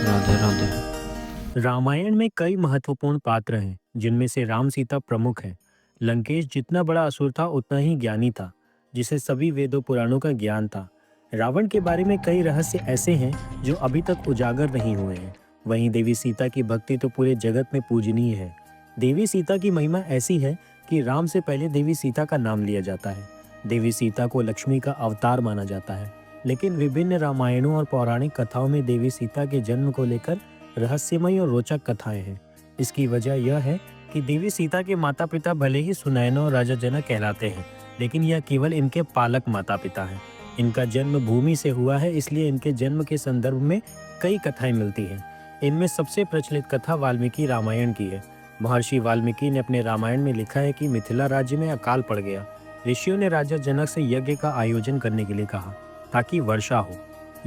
राधे राधे। रामायण में कई महत्वपूर्ण पात्र हैं, जिनमें से राम सीता प्रमुख हैं। लंकेश जितना बड़ा असुर था, उतना ही ज्ञानी था, जिसे सभी वेदों पुराणों का ज्ञान था। रावण के बारे में कई रहस्य ऐसे हैं जो अभी तक उजागर नहीं हुए हैं। वहीं देवी सीता की भक्ति तो पूरे जगत में पूजनीय है। देवी सीता की महिमा ऐसी है कि राम से पहले देवी सीता का नाम लिया जाता है। देवी सीता को लक्ष्मी का अवतार माना जाता है। लेकिन विभिन्न रामायणों और पौराणिक कथाओं में देवी सीता के जन्म को लेकर रहस्यमयी और रोचक कथाएं हैं। इसकी वजह यह है कि देवी सीता के माता पिता भले ही सुनैना और राजा जनक कहलाते हैं, लेकिन यह केवल इनके पालक माता पिता हैं। इनका जन्म भूमि से हुआ है, इसलिए इनके जन्म के संदर्भ में कई कथाएं मिलती हैं। इनमें सबसे प्रचलित कथा वाल्मीकि रामायण की है। महर्षि वाल्मीकि ने अपने रामायण में लिखा है कि मिथिला राज्य में अकाल पड़ गया। ऋषियों ने राजा जनक से यज्ञ का आयोजन करने के लिए कहा ताकि वर्षा हो।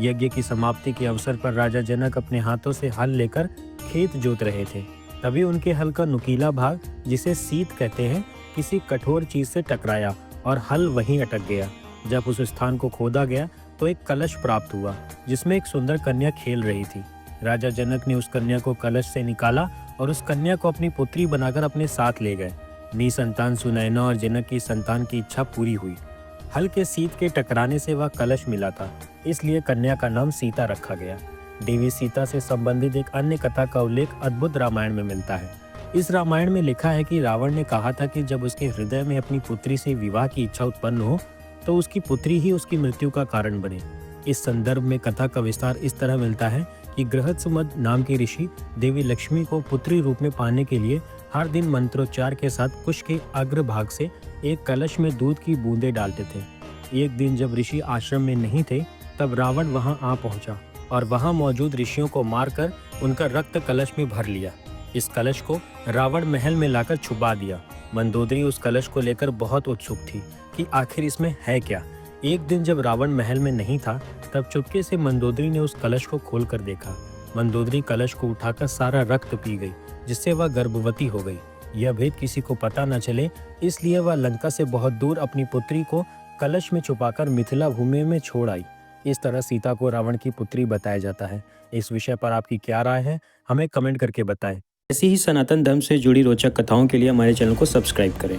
यज्ञ की समाप्ति के अवसर पर राजा जनक अपने हाथों से हल लेकर खेत जोत रहे थे। तभी उनके हल का नुकीला भाग, जिसे सीत कहते हैं, किसी कठोर चीज से टकराया और हल वहीं अटक गया। जब उस स्थान को खोदा गया तो एक कलश प्राप्त हुआ, जिसमें एक सुंदर कन्या खेल रही थी। राजा जनक ने उस कन्या को कलश से निकाला और उस कन्या को अपनी पुत्री बनाकर अपने साथ ले गए। निसंतान सुनैना और जनक की संतान की इच्छा पूरी हुई। हल के सीत के टकराने से वह कलश मिला था, इसलिए कन्या का नाम सीता रखा गया। देवी सीता से संबंधित एक अन्य कथा का उल्लेख अद्भुत रामायण में मिलता है। इस रामायण में लिखा है कि रावण ने कहा था कि जब उसके हृदय में अपनी पुत्री से विवाह की इच्छा उत्पन्न हो, तो उसकी पुत्री ही उसकी मृत्यु का कारण बने। इस संदर्भ में कथा का विस्तार इस तरह मिलता है कि गृहस्थमद नाम के ऋषि देवी लक्ष्मी को पुत्री रूप में पाने के लिए हर दिन मंत्रोच्चार के साथ कुश के अग्रभाग से एक कलश में दूध की बूंदें डालते थे। एक दिन जब ऋषि आश्रम में नहीं थे, तब रावण वहां आ पहुंचा और वहां मौजूद ऋषियों को मारकर उनका रक्त कलश में भर लिया। इस कलश को रावण महल में लाकर छुपा दिया। मंदोदरी उस कलश को लेकर बहुत उत्सुक थी कि आखिर इसमें है क्या। एक दिन जब रावण महल में नहीं था, तब चुपके से मंदोदरी ने उस कलश को खोलकर देखा। मंदोदरी कलश को उठाकर सारा रक्त पी गई, जिससे वह गर्भवती हो गई। यह भेद किसी को पता न चले, इसलिए वह लंका से बहुत दूर अपनी पुत्री को कलश में छुपाकर मिथिला भूमि में छोड़ आई। इस तरह सीता को रावण की पुत्री बताया जाता है। इस विषय पर आपकी क्या राय है, हमें कमेंट करके बताएं। ऐसी ही सनातन धर्म से जुड़ी रोचक कथाओं के लिए हमारे चैनल को सब्सक्राइब करें।